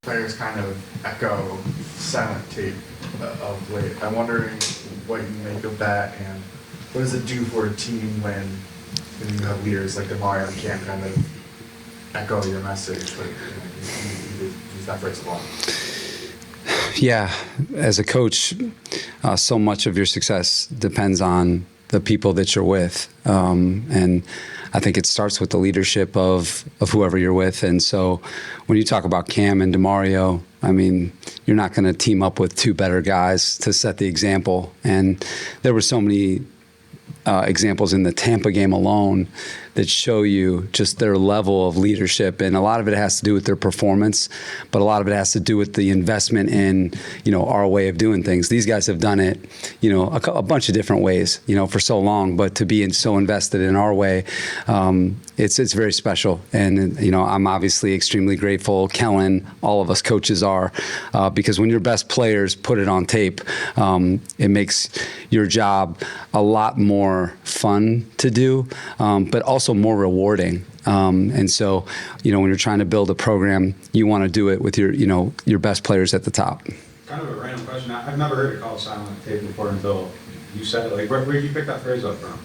Players kind of echo silent tape of late. I'm wondering what you make of that, and what does it do for a team when you have leaders like DeMario and Cam kind of echo your message, but you use that phrase a lot. Yeah, as a coach, so much of your success depends on the people that you're with, and I think it starts with the leadership of whoever you're with. And so when you talk about Cam and DeMario, I mean, you're not going to team up with two better guys to set the example. And there were so many examples in the Tampa game alone that show you just their level of leadership, and a lot of it has to do with their performance, but a lot of it has to do with the investment in, our way of doing things. These guys have done it, a bunch of different ways, for so long, but to be so invested in our way, it's very special. And, I'm obviously extremely grateful. Kellen, all of us coaches are, because when your best players put it on tape, it makes your job a lot more fun to do, but also more rewarding. And so, when you're trying to build a program, you want to do it with your best players at the top. Kind of a random question. I've never heard it called silent tape before until you said it. Like, where did you pick that phrase up from?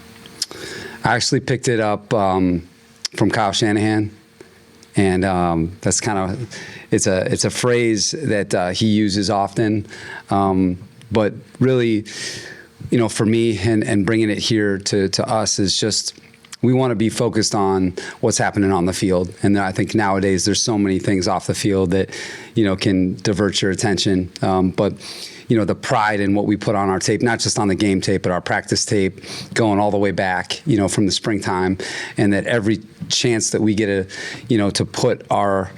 I actually picked it up from Kyle Shanahan. And that's kind of, it's a phrase that he uses often. But really, for me and bringing it here to us is just, we want to be focused on what's happening on the field. And I think nowadays there's so many things off the field that, can divert your attention. But the pride in what we put on our tape, not just on the game tape, but our practice tape going all the way back, from the springtime, and that every chance that we get to put our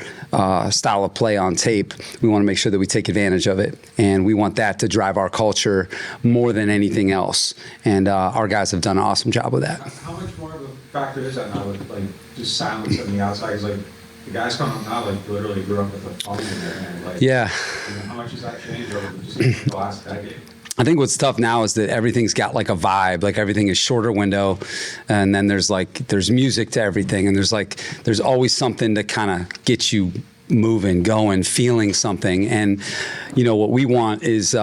style of play on tape, we want to make sure that we take advantage of it. And we want that to drive our culture more than anything else. And our guys have done an awesome job with that. How much more of a factor is that now with just silence on the outside? Like, the guys coming up now, literally grew up with a phone in their hand. Yeah. How much has that changed over just the last decade? I think what's tough now is that everything's got like a vibe, like everything is shorter window, and then there's music to everything, and there's always something to kind of get you moving, going, feeling something. And what we want is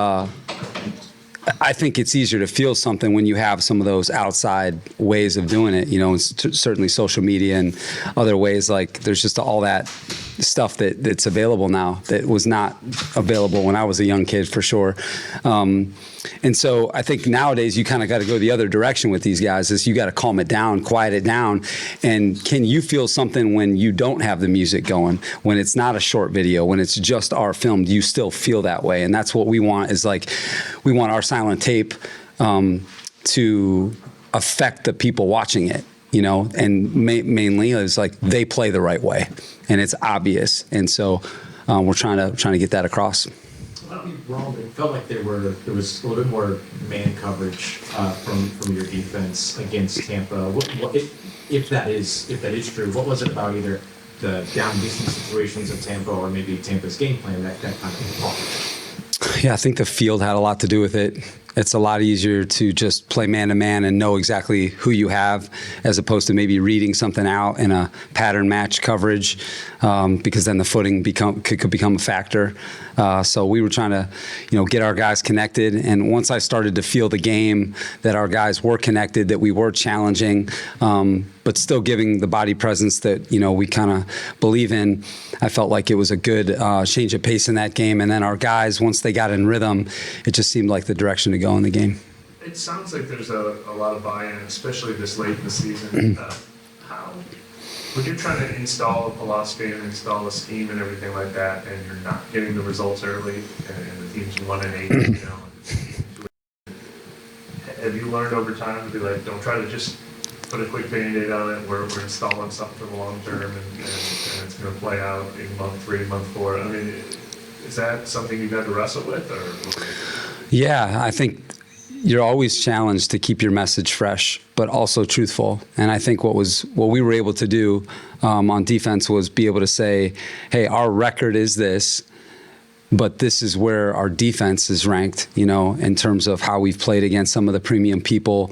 I think it's easier to feel something when you have some of those outside ways of doing it, certainly social media and other ways. Like, there's just all that stuff that's available now that was not available when I was a young kid, for sure. And so I think nowadays you kind of got to go the other direction with these guys, is you got to calm it down, quiet it down. And can you feel something when you don't have the music going, when it's not a short video, when it's just our film? Do you still feel that way? And that's what we want, is we want our silent tape to affect the people watching it. And mainly is they play the right way, and it's obvious. And so we're trying to get that across. I don't be wrong, but it felt like there was a little bit more man coverage from your defense against Tampa. What if that is true? What was it about either the down distance situations of Tampa or maybe Tampa's game plan that kind of involved? Yeah, I think the field had a lot to do with it. It's a lot easier to just play man-to-man and know exactly who you have, as opposed to maybe reading something out in a pattern match coverage, because then the footing could become a factor. So we were trying to, get our guys connected. And once I started to feel the game, that our guys were connected, that we were challenging, but still giving the body presence that, we kind of believe in, I felt like it was a good change of pace in that game. And then our guys, once they got in rhythm, it just seemed like the direction to go in the game. It sounds like there's a lot of buy-in, especially this late in the season. How, when you're trying to install a philosophy and install a scheme and everything like that, and you're not getting the results early, and the team's 1-8, have you learned over time to be like, don't try to just put a quick Band-Aid on it, we're installing something for the long term, and it's going to play out in month 3, month 4. I mean, is that something you've had to wrestle with, or? Yeah, I think you're always challenged to keep your message fresh, but also truthful. And I think what we were able to do on defense was be able to say, hey, our record is this. but this is where our defense is ranked, in terms of how we've played against some of the premium people.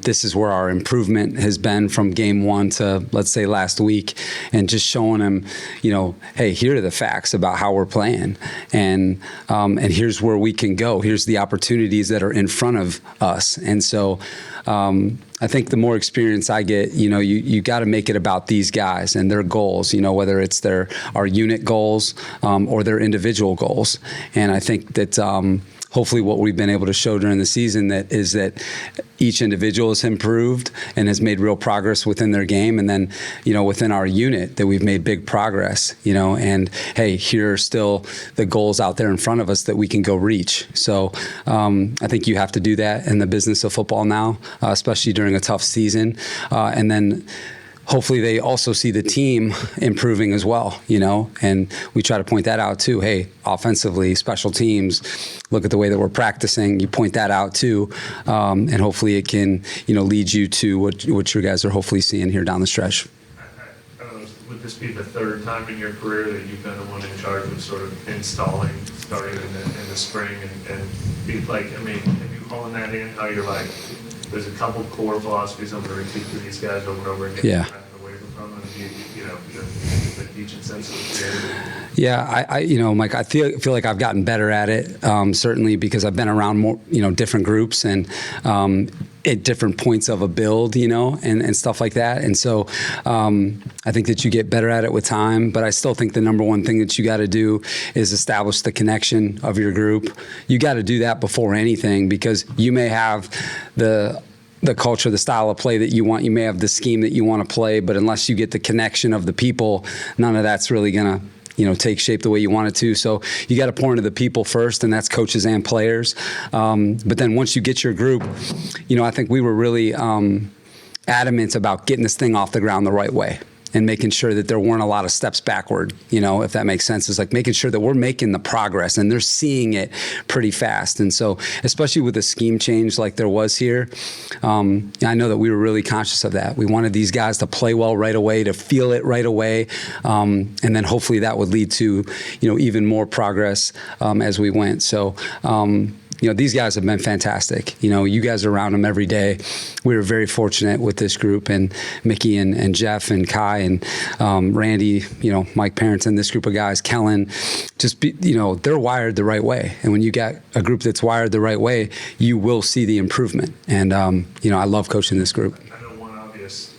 This is where our improvement has been from game one to, let's say, last week, and just showing them, hey, here are the facts about how we're playing, and here's where we can go. Here's the opportunities that are in front of us. And so I think the more experience I get, you got to make it about these guys and their goals, whether it's our unit goals or their individual goals. And I think that hopefully what we've been able to show during the season is that each individual has improved and has made real progress within their game. And then, within our unit, that we've made big progress, and hey, here are still the goals out there in front of us that we can go reach. So I think you have to do that in the business of football now, especially during a tough season. And then hopefully they also see the team improving as well, and we try to point that out too. Hey, offensively, special teams, look at the way that we're practicing. You point that out too, and hopefully it can, lead you to what you guys are hopefully seeing here down the stretch. I don't know, would this be the third time in your career that you've been the one in charge of sort of installing, starting in the spring, and be like, have you honed that in, how you're like, there's a couple core philosophies I'm going to repeat to these guys over and over again. Yeah. Away from them, the teaching sense of creativity. Yeah, Mike, I feel like I've gotten better at it, certainly because I've been around more, different groups and at different points of a build, and stuff like that. And so I think that you get better at it with time, but I still think the number one thing that you got to do is establish the connection of your group. You got to do that before anything, because you may have the culture, the style of play that you want. You may have the scheme that you want to play, but unless you get the connection of the people, none of that's really going to take shape the way you want it to. So you got to pour into the people first, and that's coaches and players. But then once you get your group, I think we were really adamant about getting this thing off the ground the right way and making sure that there weren't a lot of steps backward, if that makes sense. It's like making sure that we're making the progress and they're seeing it pretty fast. And so, especially with a scheme change like there was here, I know that we were really conscious of that. We wanted these guys to play well right away, to feel it right away. And then hopefully that would lead to, even more progress as we went. So, these guys have been fantastic. You guys are around them every day. We were very fortunate with this group, and Mickey and Jeff and Kai and Randy, Mike Parents and this group of guys, Kellen, they're wired the right way. And when you got a group that's wired the right way, you will see the improvement. And, I love coaching this group. I know one obvious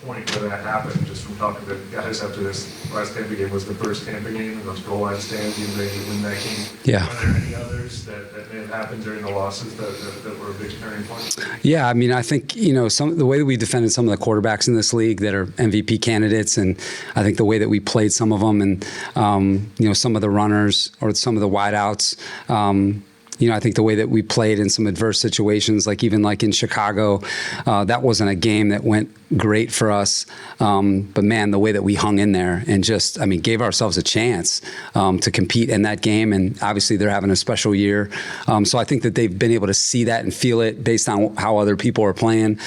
point where that happened, just from talking to guys after this last Tampa game, was the first Tampa game, and those goal line stands, you ready to win that game. Yeah. Are there any others that may have happened during the losses that were a big turning point? Yeah, I think, the way that we defended some of the quarterbacks in this league that are MVP candidates, and I think the way that we played some of them, and, some of the runners or some of the wideouts, I think the way that we played in some adverse situations, like in Chicago, that wasn't a game that went great for us. But man, the way that we hung in there and just, gave ourselves a chance to compete in that game. And obviously they're having a special year. So I think that they've been able to see that and feel it based on how other people are playing.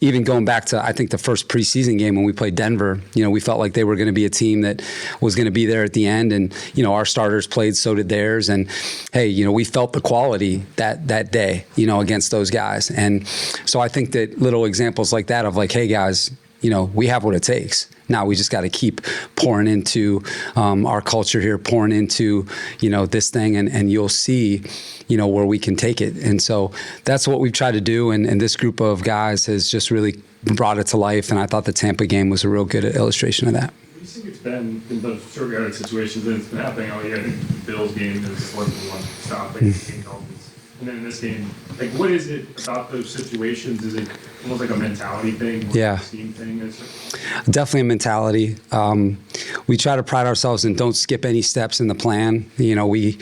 Even going back to, I think, the first preseason game when we played Denver, we felt like they were going to be a team that was going to be there at the end. And, our starters played, so did theirs. And hey, we felt the quality that day, against those guys. And so I think that little examples like that of like, hey guys, we have what it takes. Now we just got to keep pouring into our culture here, pouring into, this thing, and you'll see, where we can take it. And so that's what we've tried to do. And this group of guys has just really brought it to life. And I thought the Tampa game was a real good illustration of that. You think it's been in those short yardage situations that it's been happening all year? I think the Bills game is one stop, and then in this game, like, what is it about those situations? Is it almost like a mentality thing? Yeah. Team thing? Definitely a mentality. We try to pride ourselves in don't skip any steps in the plan. We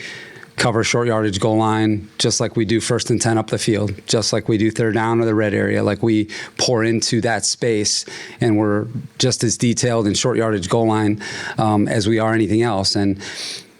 cover short yardage goal line just like we do 1st and 10 up the field, just like we do 3rd down or the red area. Like, we pour into that space, and we're just as detailed in short yardage goal line as we are anything else. And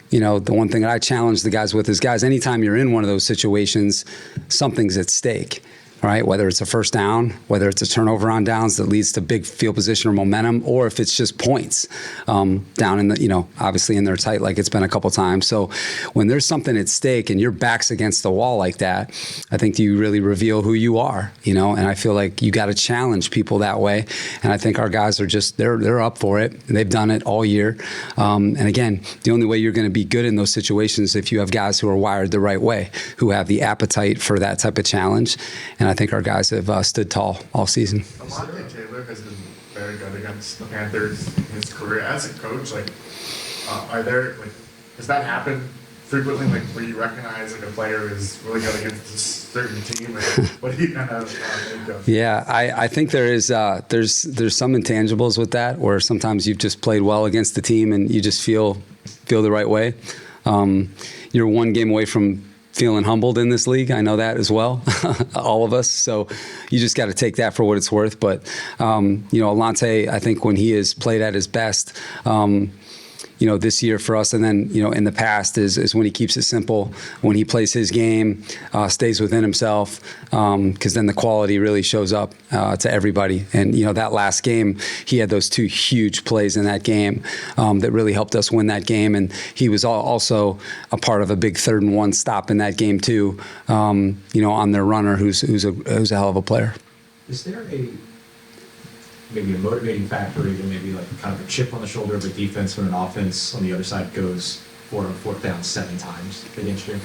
the one thing that I challenge the guys with is, guys, anytime you're in one of those situations, something's at stake. right? Whether it's a first down, whether it's a turnover on downs that leads to big field position or momentum, or if it's just points down in the, obviously in their tight like it's been a couple times. So when there's something at stake and your back's against the wall like that, I think you really reveal who you are, and I feel like you got to challenge people that way. And I think our guys are just, they're up for it. They've done it all year. And again, the only way you're going to be good in those situations is if you have guys who are wired the right way, who have the appetite for that type of challenge. And I think our guys have stood tall all season. Alontae Taylor has been very good against the Panthers in his career. As a coach, does that happen frequently, where you recognize a player is really good against a certain team? What do you kind of think of? Yeah, I think there's some intangibles with that, where sometimes you've just played well against the team and you just feel the right way. You're one game away from feeling humbled in this league. I know that as well, all of us. So you just got to take that for what it's worth. But, Alontae, I think when he is played at his best, this year for us, and then, in the past is when he keeps it simple, when he plays his game, stays within himself, because then the quality really shows up to everybody. And, that last game, he had those two huge plays in that game that really helped us win that game. And he was also a part of a big 3rd and 1 stop in that game too, on their runner, who's a hell of a player. Is there maybe a motivating factor, even maybe like kind of a chip on the shoulder of a defense when an offense on the other side goes 4 on 4th down 7 times against you?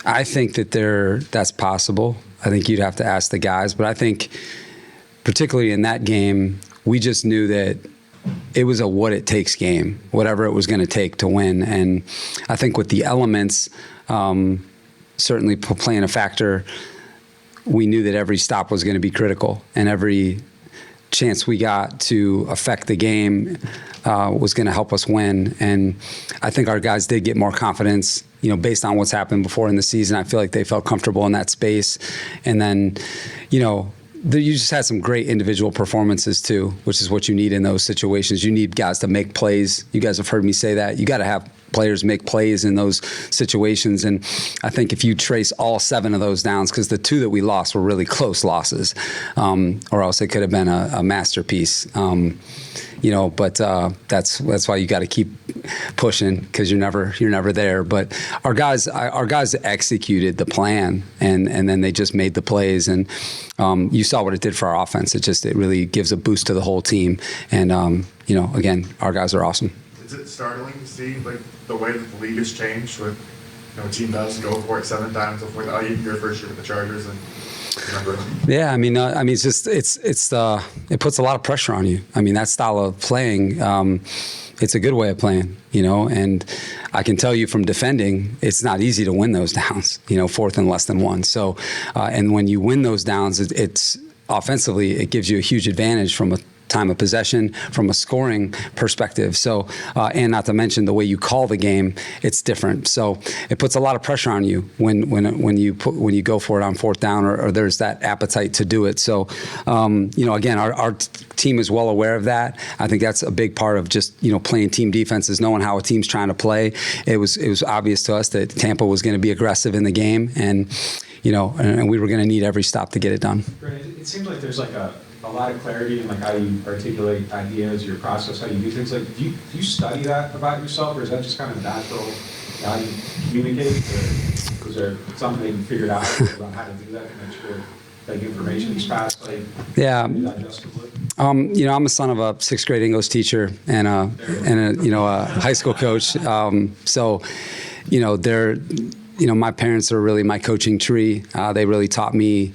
I think that's possible. I think you'd have to ask the guys, but I think particularly in that game, we just knew that it was a what it takes game, whatever it was going to take to win. And I think with the elements certainly playing a factor, we knew that every stop was going to be critical, and every chance we got to affect the game was going to help us win. And I think our guys did get more confidence, based on what's happened before in the season. I feel like they felt comfortable in that space. And then, you just had some great individual performances too, which is what you need in those situations. You need guys to make plays. You guys have heard me say that. You got to have players make plays in those situations. And I think if you trace all 7 of those downs, because the 2 that we lost were really close losses, or else it could have been a masterpiece. But that's why you got to keep pushing, because you're never there. But our guys executed the plan, and then they just made the plays, and you saw what it did for our offense. It really gives a boost to the whole team. And again, our guys are awesome. Is it startling to see the way that the league has changed? With a team does go for it 7 times before your first year with the Chargers, and remember. Yeah, it's just it puts a lot of pressure on you. That style of playing, it's a good way of playing, and I can tell you from defending, it's not easy to win those downs, 4th and less than 1. So, and when you win those downs, it's offensively, it gives you a huge advantage from a time of possession, from a scoring perspective. So, and not to mention the way you call the game, it's different. So it puts a lot of pressure on you when you go for it on 4th down, or there's that appetite to do it. So, again, our team is well aware of that. I think that's a big part of just, playing team defenses, knowing how a team's trying to play. It was obvious to us that Tampa was going to be aggressive in the game, and we were going to need every stop to get it done. It seems like there's a lot of clarity in how you articulate ideas, your process, how you do things. Do you study that about yourself, or is that just kind of natural how you communicate? Or is there something that you figured out about how to do that to make sure information is passed digestibly? I'm a son of a 6th grade English teacher and a high school coach. My parents are really my coaching tree. They really taught me,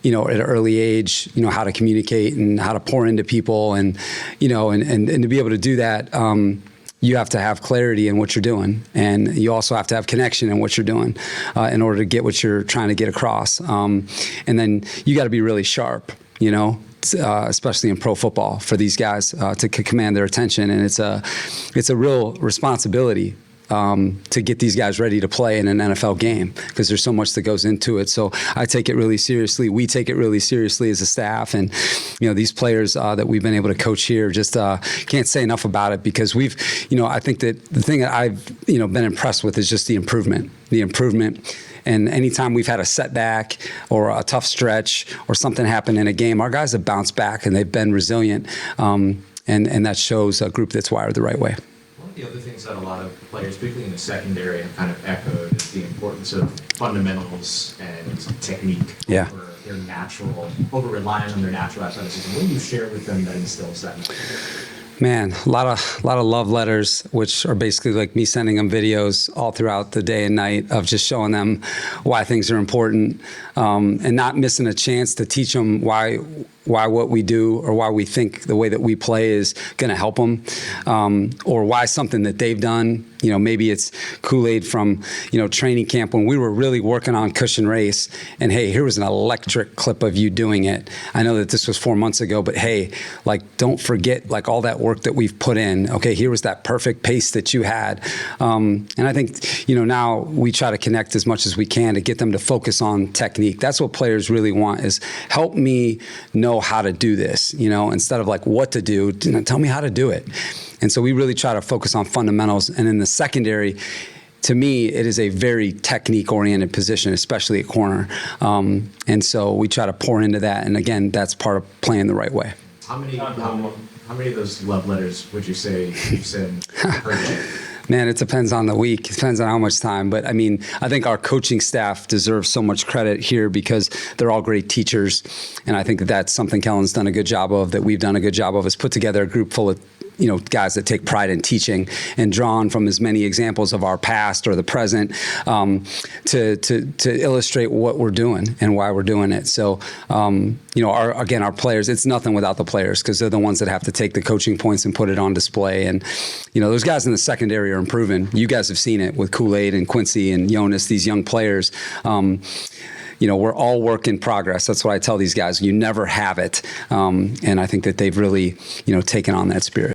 at an early age, how to communicate and how to pour into people, and to be able to do that, you have to have clarity in what you're doing, and you also have to have connection in what you're doing in order to get what you're trying to get across. And then you got to be really sharp, especially in pro football, for these guys to command their attention, and it's a real responsibility to get these guys ready to play in an NFL game, because there's so much that goes into it. So I take it really seriously. We take it really seriously as a staff, and these players that we've been able to coach here, just can't say enough about it, because we've I think that the thing that I've been impressed with is just the improvement And anytime we've had a setback or a tough stretch or something happened in a game, our guys have bounced back and they've been resilient. And that shows a group that's wired the right way. One of the other things that a lot of players, particularly in the secondary, have kind of echoed is the importance of fundamentals and technique Yeah. over their natural, over relying on their natural athleticism. When you share with them that instills that? Man, a lot of love letters, which are basically like me sending them videos all throughout the day and night of just showing them why things are important, and not missing a chance to teach them why what we do or why we think the way that we play is going to help them, or why something that they've done. You know, maybe it's Kool-Aid from, training camp when we were really working on cushion race, and hey, here was an electric clip of you doing it. I know that this was 4 months ago, but hey, like, don't forget like all that work that we've put in. Okay, here was that perfect pace that you had. And I think, now we try to connect as much as we can to get them to focus on technique. That's what players really want, is help me know how to do this, instead of like what to do, tell me how to do it. And so we really try to focus on fundamentals. And in the secondary, to me, it is a very technique-oriented position, especially at corner. And so we try to pour into that. And again, that's part of playing the right way. How many of those love letters would you say you've sent per day? Man, it depends on the week. It depends on how much time. But I mean, I think our coaching staff deserves so much credit here because they're all great teachers. And I think that that's something Kellen's done a good job of, that we've done a good job of, is put together a group full of guys that take pride in teaching and drawn from as many examples of our past or the present, to illustrate what we're doing and why we're doing it. So, our players, it's nothing without the players, because they're the ones that have to take the coaching points and put it on display. And, those guys in the secondary are improving. You guys have seen it with Kool-Aid and Quincy and Jonas, these young players. We're all work in progress. That's what I tell these guys. You never have it. And I think that they've really, taken on that spirit.